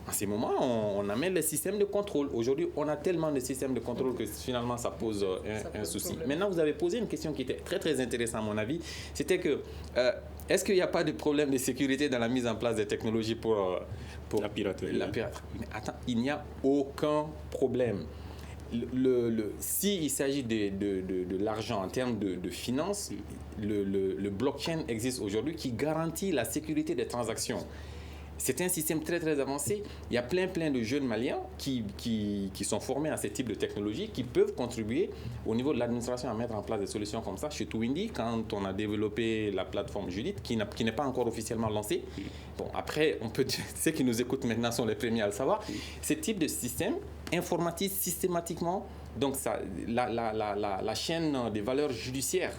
à ce moment, on amène le système de contrôle. Aujourd'hui, on a tellement de systèmes de contrôle que finalement, ça pose un souci. Problème. Maintenant, vous avez posé une question qui était très, très intéressante, à mon avis. C'était que, est-ce qu'il n'y a pas de problème de sécurité dans la mise en place des technologies pour
la piraterie?
Mais attends, il n'y a aucun problème. S'il s'agit de l'argent en termes de finances, le blockchain existe aujourd'hui qui garantit la sécurité des transactions. C'est un système très, très avancé. Il y a plein de jeunes Maliens qui sont formés à ce type de technologie, qui peuvent contribuer au niveau de l'administration à mettre en place des solutions comme ça. Chez Tuwindi, quand on a développé la plateforme Judith, qui n'est pas encore officiellement lancée, bon, après, on peut dire, ceux qui nous écoutent maintenant sont les premiers à le savoir, ce type de système informatise systématiquement donc la chaîne des valeurs judiciaires.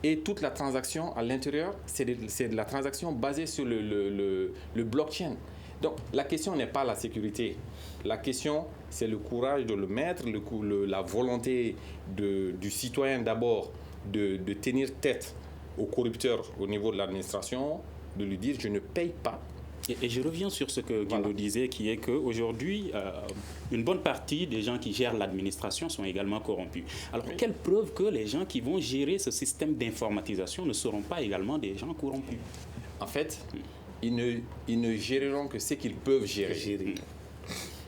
Et toute la transaction à l'intérieur, c'est de la transaction basée sur le blockchain. Donc, la question n'est pas la sécurité. La question, c'est le courage de le mettre, la volonté du citoyen d'abord de tenir tête aux corrupteurs au niveau de l'administration, de lui dire « je ne paye pas ».
Et je reviens sur ce que Guindo disait, qui est qu'aujourd'hui, une bonne partie des gens qui gèrent l'administration sont également corrompus. Alors, quelle preuve que les gens qui vont gérer ce système d'informatisation ne seront pas également des gens corrompus?
En fait, ils ne géreront que ce qu'ils peuvent gérer.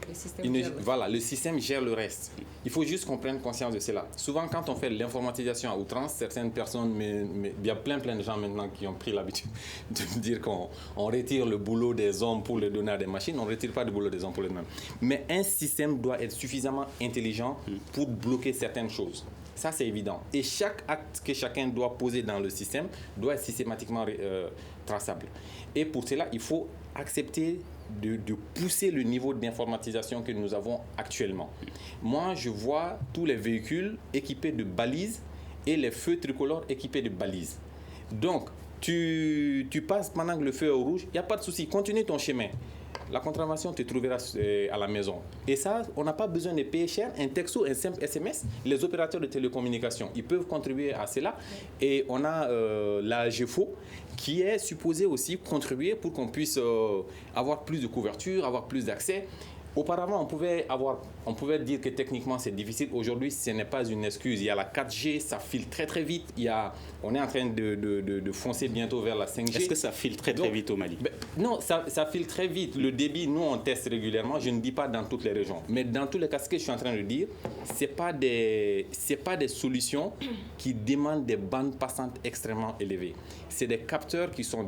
Le système gère le reste. Il faut juste qu'on prenne conscience de cela. Souvent, quand on fait l'informatisation à outrance, certaines personnes, mais il y a plein de gens maintenant qui ont pris l'habitude de dire qu'on retire le boulot des hommes pour le donner à des machines. On ne retire pas le boulot des hommes pour le donner. Mais un système doit être suffisamment intelligent pour bloquer certaines choses. Ça, c'est évident. Et chaque acte que chacun doit poser dans le système doit être systématiquement traçable. Et pour cela, il faut accepter de pousser le niveau d'informatisation que nous avons actuellement. Moi, je vois tous les véhicules équipés de balises et les feux tricolores équipés de balises. Donc, tu passes pendant que le feu est au rouge, il n'y a pas de souci, continue ton chemin. La contravention te trouvera à la maison. Et ça, on n'a pas besoin de payer cher. Un texto, un simple SMS, les opérateurs de télécommunications, ils peuvent contribuer à cela. Et on a la GFO qui est supposée aussi contribuer pour qu'on puisse avoir plus de couverture, avoir plus d'accès. Auparavant, on pouvait dire que techniquement c'est difficile. Aujourd'hui, ce n'est pas une excuse. Il y a la 4G, ça file très très vite. On est en train de foncer bientôt vers la 5G.
Est-ce que ça file très vite au Mali?
Non, ça file très vite. Le débit, nous on teste régulièrement. Je ne dis pas dans toutes les régions. Mais dans tous les cas, ce que je suis en train de dire, ce n'est pas des solutions qui demandent des bandes passantes extrêmement élevées. C'est des capteurs qui sont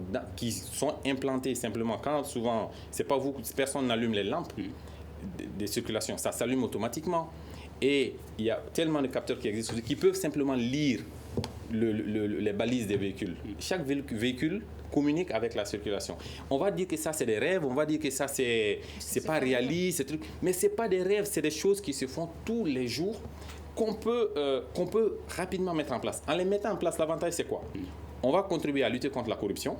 implantés simplement. Quand souvent, c'est pas vous, personne n'allume les lampes de circulation, ça s'allume automatiquement. Et il y a tellement de capteurs qui existent qui peuvent simplement lire les balises des véhicules. Chaque véhicule communique avec la circulation. On va dire que ça c'est des rêves, on va dire que ça c'est pas réaliste, mais c'est pas des rêves, c'est des choses qui se font tous les jours qu'on peut rapidement mettre en place. En les mettant en place, l'avantage c'est quoi? On va contribuer à lutter contre la corruption,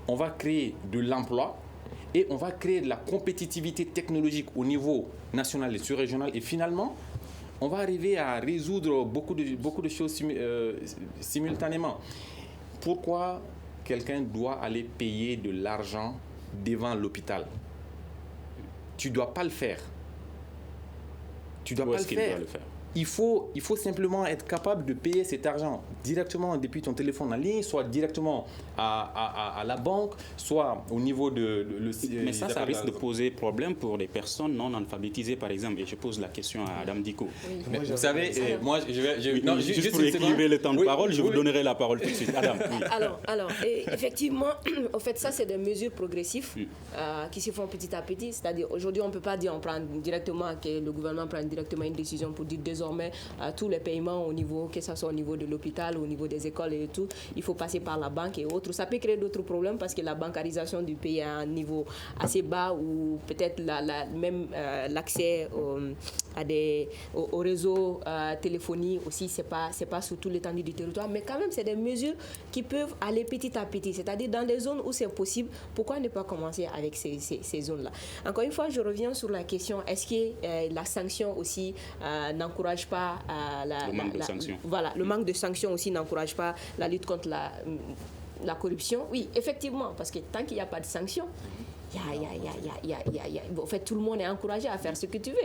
on va créer de l'emploi et on va créer de la compétitivité technologique au niveau national et sur-régional. Et finalement, on va arriver à résoudre beaucoup de choses simultanément. Pourquoi quelqu'un doit aller payer de l'argent devant l'hôpital? Tu ne dois pas le faire. Tu dois pas le faire. Il faut simplement être capable de payer cet argent directement depuis ton téléphone en ligne, soit directement à la banque, soit au niveau de...
Mais ça risque de poser problème pour les personnes non alphabétisées, par exemple. Et je pose la question à Adam Diko.
Oui. Mais vous savez, moi,
juste pour équilibrer le temps de parole, je vous donnerai la parole tout de suite. Adam. Oui.
Alors effectivement, en fait, ça, c'est des mesures progressives qui se font petit à petit. C'est-à-dire, aujourd'hui, on ne peut pas dire que le gouvernement prend directement une décision pour dire désormais tous les paiements au niveau, que ce soit au niveau de l'hôpital, au niveau des écoles et tout, il faut passer par la banque et autres. Ça peut créer d'autres problèmes parce que la bancarisation du pays est à un niveau assez bas ou peut-être même l'accès au réseau téléphonie aussi, c'est pas sur toute l'étendue du territoire. Mais quand même, c'est des mesures qui peuvent aller petit à petit. C'est-à-dire dans des zones où c'est possible, pourquoi ne pas commencer avec ces zones-là? Encore une fois, je reviens sur la question, est-ce que la sanction aussi n'encourage n'encourage pas
le manque de sanctions.
Voilà, le manque de sanctions aussi n'encourage pas la lutte contre la corruption. Oui, effectivement, parce que tant qu'il n'y a pas de sanctions, en fait, tout le monde est encouragé à faire ce que tu veux.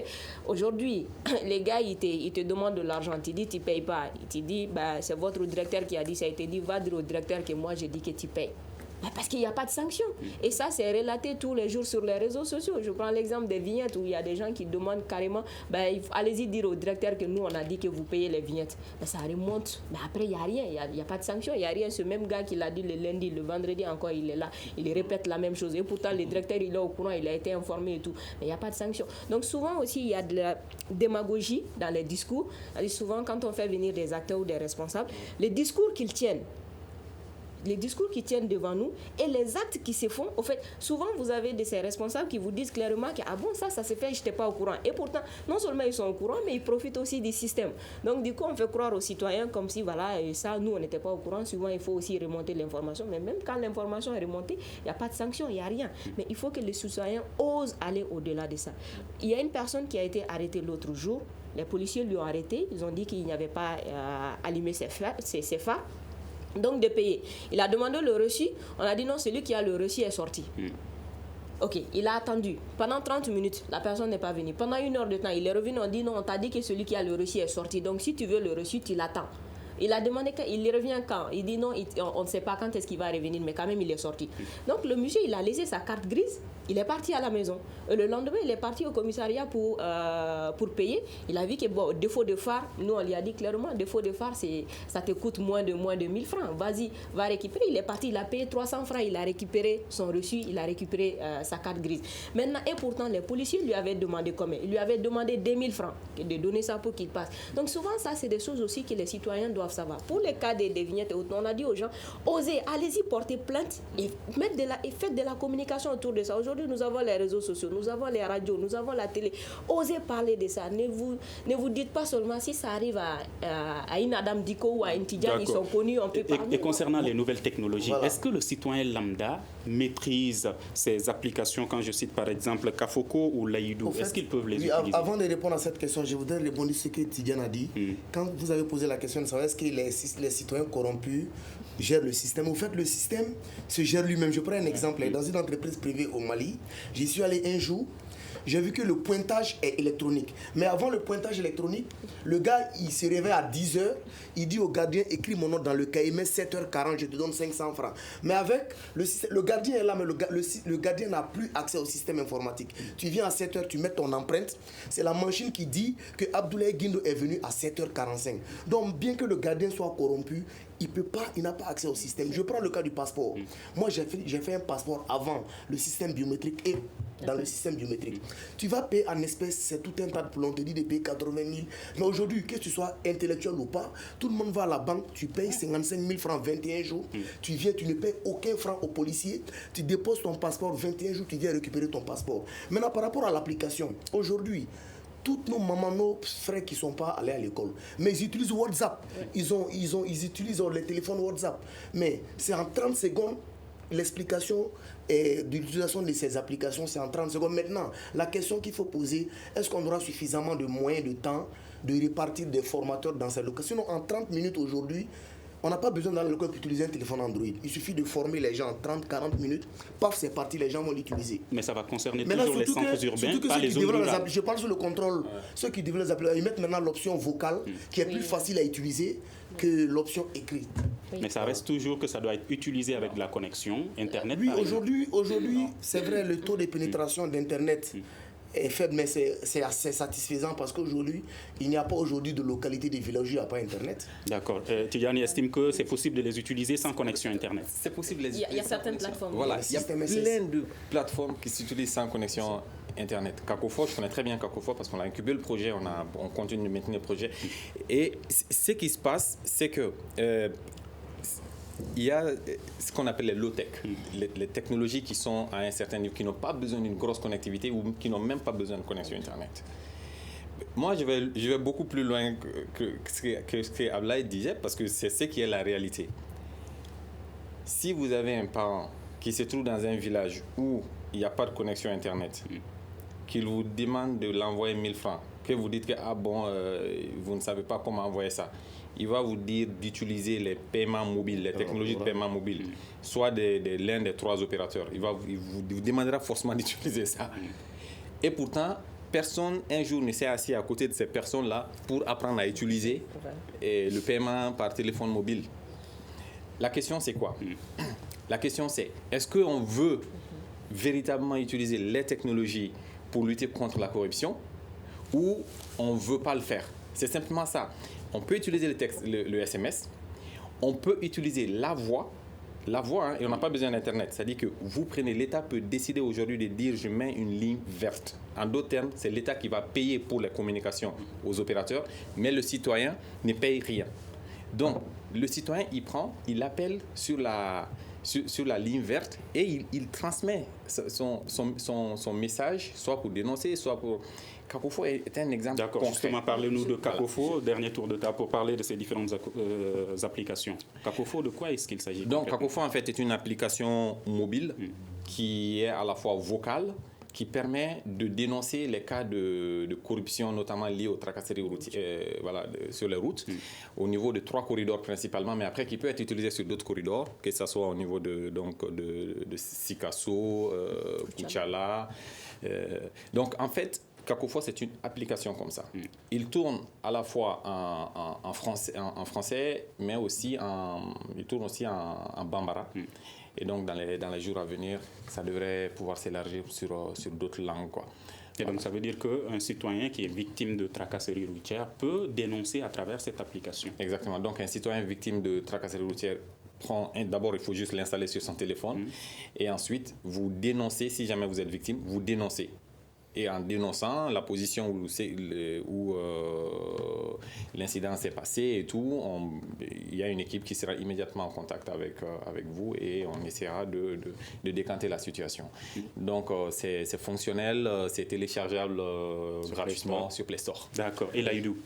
Aujourd'hui, les gars, ils te demandent de l'argent, tu dis tu ne payes pas. Ils te disent, c'est votre directeur qui a dit ça. Il te dit, va dire au directeur que moi, je dis que tu payes. Parce qu'il n'y a pas de sanction. Et ça, c'est relaté tous les jours sur les réseaux sociaux. Je prends l'exemple des vignettes où il y a des gens qui demandent carrément, allez-y dire au directeur que nous, on a dit que vous payez les vignettes. Ça remonte. Mais après, il n'y a rien. Il n'y a pas de sanction. Il n'y a rien. Ce même gars qui l'a dit le lundi, le vendredi encore, il est là. Il répète la même chose. Et pourtant, le directeur, il est au courant, il a été informé et tout. Mais il n'y a pas de sanction. Donc souvent aussi, il y a de la démagogie dans les discours. Souvent, quand on fait venir des acteurs ou des responsables, les discours qu'ils tiennent, devant nous et les actes qui se font, au fait, souvent vous avez de ces responsables qui vous disent clairement que ça se fait, je n'étais pas au courant. Et pourtant, non seulement ils sont au courant, mais ils profitent aussi du système. Donc du coup, on fait croire aux citoyens comme si, ça, nous, on n'était pas au courant. Souvent, il faut aussi remonter l'information. Mais même quand l'information est remontée, il n'y a pas de sanction, il n'y a rien. Mais il faut que les citoyens osent aller au-delà de ça. Il y a une personne qui a été arrêtée l'autre jour. Les policiers lui ont arrêté. Ils ont dit qu'il n'y avait pas allumé ses phares. Donc de payer. Il a demandé le reçu. On a dit non, celui qui a le reçu est sorti. Ok, il a attendu. Pendant 30 minutes, la personne n'est pas venue. Pendant 1 heure de temps, il est revenu. On dit non, on t'a dit que celui qui a le reçu est sorti. Donc si tu veux le reçu, tu l'attends. Il a demandé il revient quand. Il dit non, on ne sait pas quand est-ce qu'il va revenir, mais quand même il est sorti. Donc le monsieur, il a laissé sa carte grise, il est parti à la maison. Et le lendemain, il est parti au commissariat pour payer. Il a vu que défaut de phare, nous on lui a dit clairement, défaut de phare, ça te coûte moins de 1000 francs. Vas-y, va récupérer. Il est parti, il a payé 300 francs, il a récupéré son reçu, il a récupéré sa carte grise. Maintenant, et pourtant, les policiers lui avaient demandé combien? Il lui avait demandé 2000 francs de donner ça pour qu'il passe. Donc souvent, ça, c'est des choses aussi que les citoyens doivent savoir. Pour les cas des vignettes, on a dit aux gens, osez, allez-y porter plainte et faites de la communication autour de ça. Aujourd'hui, nous avons les réseaux sociaux, nous avons les radios, nous avons la télé. Osez parler de ça. Ne vous dites pas seulement si ça arrive à une Adam Diko ou à une Tidjane, ils sont connus, on peut parler.
Et concernant les nouvelles technologies, est-ce que le citoyen lambda maîtrise ces applications, quand je cite par exemple Kafoko ou Laïdou, est-ce qu'ils peuvent les utiliser?
Avant de répondre à cette question, je voudrais répondre à ce que Tidjane a dit. Quand vous avez posé la question de savoir est-ce que les citoyens corrompus gèrent le système. Au fait, le système se gère lui-même. Je prends un exemple. Dans une entreprise privée au Mali, j'y suis allé un jour. J'ai vu que le pointage est électronique. Mais avant le pointage électronique, le gars, il se réveille à 10h. Il dit au gardien, écris mon nom dans le cahier, mets 7h40, je te donne 500 francs. Mais avec le gardien est là, mais le gardien n'a plus accès au système informatique. Tu viens à 7h, tu mets ton empreinte. C'est la machine qui dit que Abdoulaye Guindo est venu à 7h45. Donc, bien que le gardien soit corrompu, il n'a pas accès au système. Je prends le cas du passeport. Moi, j'ai fait un passeport avant le système biométrique et dans le système biométrique. Tu vas payer en espèces, c'est tout un tas de plans. On te dit de payer 80 000. Mais aujourd'hui, que tu sois intellectuel ou pas, tout le monde va à la banque, tu payes 55 000 francs 21 jours. Tu viens, tu ne payes aucun franc au policier. Tu déposes ton passeport 21 jours, tu viens récupérer ton passeport. Maintenant, par rapport à l'application, aujourd'hui, toutes nos mamans, nos frères qui ne sont pas allés à l'école, mais ils utilisent WhatsApp. Ils utilisent les téléphones WhatsApp. Mais c'est en 30 secondes, l'explication de l'utilisation de ces applications, c'est en 30 secondes. Maintenant, la question qu'il faut poser, est-ce qu'on aura suffisamment de moyens de temps de répartir des formateurs dans ces locations? Sinon, en 30 minutes aujourd'hui, on n'a pas besoin d'aller à l'école pour utiliser un téléphone Android. Il suffit de former les gens en 30-40 minutes. Paf, c'est parti, les gens vont l'utiliser.
Mais ça va concerner toujours les centres urbains, pas les zones rurales.
Je parle sur le contrôle. Ceux qui développent les applications, ils mettent maintenant l'option vocale qui est plus facile à utiliser que l'option écrite.
Mais ça reste toujours que ça doit être utilisé avec de la connexion Internet.
Oui, aujourd'hui, c'est vrai, le taux de pénétration d'Internet est faible, mais c'est assez satisfaisant parce qu'aujourd'hui, il n'y a pas aujourd'hui de localité des villages où il n'y a pas Internet.
D'accord. Tidjane estime que c'est possible de les utiliser sans connexion Internet.
C'est possible de les
utiliser. Il y a certaines plateformes.
Voilà, il y a plein de plateformes qui s'utilisent sans connexion Internet. Cacophore, je connais très bien Cacophore parce qu'on a incubé le projet, on continue de maintenir le projet. Et ce qui se passe, c'est que il y a ce qu'on appelle les low-tech, les technologies qui sont à un certain niveau, qui n'ont pas besoin d'une grosse connectivité ou qui n'ont même pas besoin de connexion Internet. Moi, je vais beaucoup plus loin que ce que Ablaye disait, parce que c'est ce qui est la réalité. Si vous avez un parent qui se trouve dans un village où il n'y a pas de connexion Internet, qu'il vous demande de l'envoyer 1000 francs, que vous dites que vous ne savez pas comment envoyer ça, il va vous dire d'utiliser les paiements mobiles, les technologies de paiement mobile, soit l'un des 3 opérateurs. Il vous demandera forcément d'utiliser ça. Et pourtant, personne un jour ne s'est assis à côté de ces personnes-là pour apprendre à utiliser le paiement par téléphone mobile. La question, c'est quoi? La question, c'est est-ce qu'on veut véritablement utiliser les technologies pour lutter contre la corruption ou on ne veut pas le faire? C'est simplement ça. On peut utiliser le SMS, on peut utiliser la voix, et on n'a pas besoin d'Internet. C'est-à-dire que l'État peut décider aujourd'hui de dire je mets une ligne verte. En d'autres termes, c'est l'État qui va payer pour les communications aux opérateurs, mais le citoyen ne paye rien. Donc, le citoyen, il appelle sur la ligne verte et il transmet son message, soit pour dénoncer, soit pour... Kakofo est un exemple.
D'accord, justement, parlez-nous de Kakofo, dernier tour de table pour parler de ces différentes applications. Kakofo, de quoi est-ce qu'il s'agit?
Donc, Kakofo, en fait, est une application mobile qui est à la fois vocale, qui permet de dénoncer les cas de corruption, notamment liés aux tracasseries sur les routes, au niveau de 3 corridors principalement, mais après qui peut être utilisé sur d'autres corridors, que ce soit au niveau de Sikasso, Puchala. Donc, en fait, Kakofo, c'est une application comme ça. Il tourne à la fois en français, mais aussi il tourne aussi en bambara. Et donc, dans les jours à venir, ça devrait pouvoir s'élargir sur d'autres langues, quoi.
Et donc, ça veut dire qu'un citoyen qui est victime de tracasserie routière peut dénoncer à travers cette application.
Exactement. Donc, un citoyen victime de tracasserie routière d'abord, il faut juste l'installer sur son téléphone. Et ensuite, vous dénoncez, si jamais vous êtes victime, vous dénoncez. Et en dénonçant la position où l'incident s'est passé et tout, il y a une équipe qui sera immédiatement en contact avec vous et on essaiera de décanter la situation. Donc, c'est fonctionnel, c'est téléchargeable gratuitement sur Play Store.
D'accord. Et l'Aïdou?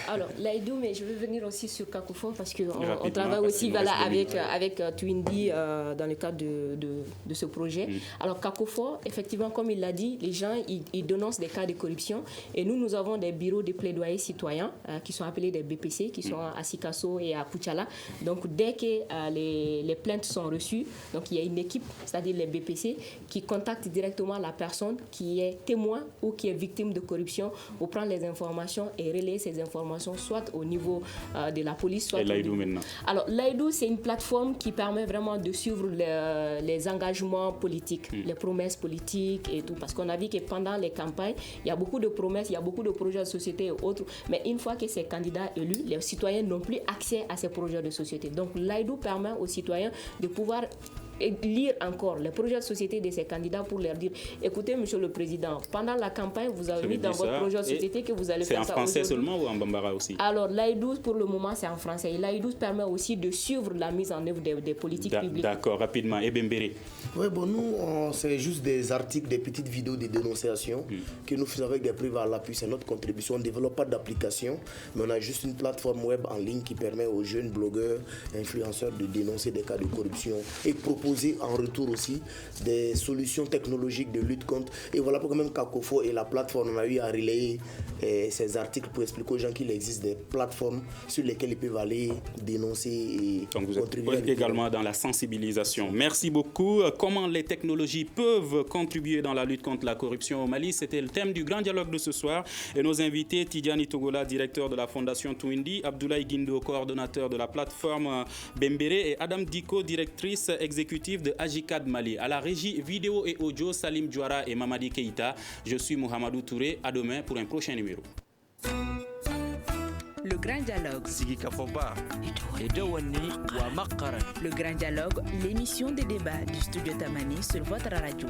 Alors, l'Aïdou, mais je vais venir aussi sur Kakofo parce qu'on travaille aussi avec Twindy dans le cadre de ce projet. Alors, Kakofo, effectivement, comme il l'a dit, les gens, ils dénoncent des cas de corruption et nous avons des bureaux de plaidoyer citoyens qui sont appelés des BPC, qui sont à Sikasso et à Puchala. Donc, dès que les plaintes sont reçues, donc il y a une équipe, c'est-à-dire les BPC, qui contacte directement la personne qui est témoin ou qui est victime de corruption pour prendre les informations et relayer ces informations soit au niveau de la police, soit... Et
l'Aïdou maintenant?
Alors, l'Aïdou, c'est une plateforme qui permet vraiment de suivre les engagements politiques, les promesses politiques et tout, parce qu'on a vu que pendant les campagnes, il y a beaucoup de promesses, il y a beaucoup de projets de société et autres, mais une fois que ces candidats élus, les citoyens n'ont plus accès à ces projets de société. Donc l'AIDO permet aux citoyens de pouvoir lire encore les projets de société de ces candidats pour leur dire, écoutez, monsieur le président, pendant la campagne, vous avez mis dans votre projet de société que vous allez faire ça.
C'est en français seulement ou en bambara aussi?
Alors, l'AIDOUS, pour le moment, c'est en français. Et l'AIDOUS permet aussi de suivre la mise en œuvre des politiques publiques.
D'accord, rapidement. Et Bembéré?
Oui, bon, nous, c'est juste des articles, des petites vidéos de dénonciation que nous faisons avec des preuves à l'appui. C'est notre contribution. On ne développe pas d'application, mais on a juste une plateforme web en ligne qui permet aux jeunes blogueurs, influenceurs de dénoncer des cas de corruption et proposer en retour aussi des solutions technologiques de lutte contre. Et voilà pourquoi même Kakofo et la plateforme, on a eu à relayer ces articles pour expliquer aux gens qu'il existe des plateformes sur lesquelles ils peuvent aller dénoncer et
donc vous êtes également dans la sensibilisation. Merci beaucoup. Comment les technologies peuvent contribuer dans la lutte contre la corruption au Mali? C'était le thème du grand dialogue de ce soir. Et nos invités, Tidjani Togola, directeur de la Fondation Twindy, Abdoulaye Guindo, coordonnateur de la plateforme Bembéré, et Adam Diko, directrice exécutive de Agicad Mali. À la régie vidéo et audio, Salim Djouara et Mamadi Keïta. Je suis Mohamedou Touré. À demain pour un prochain numéro.
Le grand dialogue. Le grand dialogue, l'émission des débats du studio Tamani sur votre radio.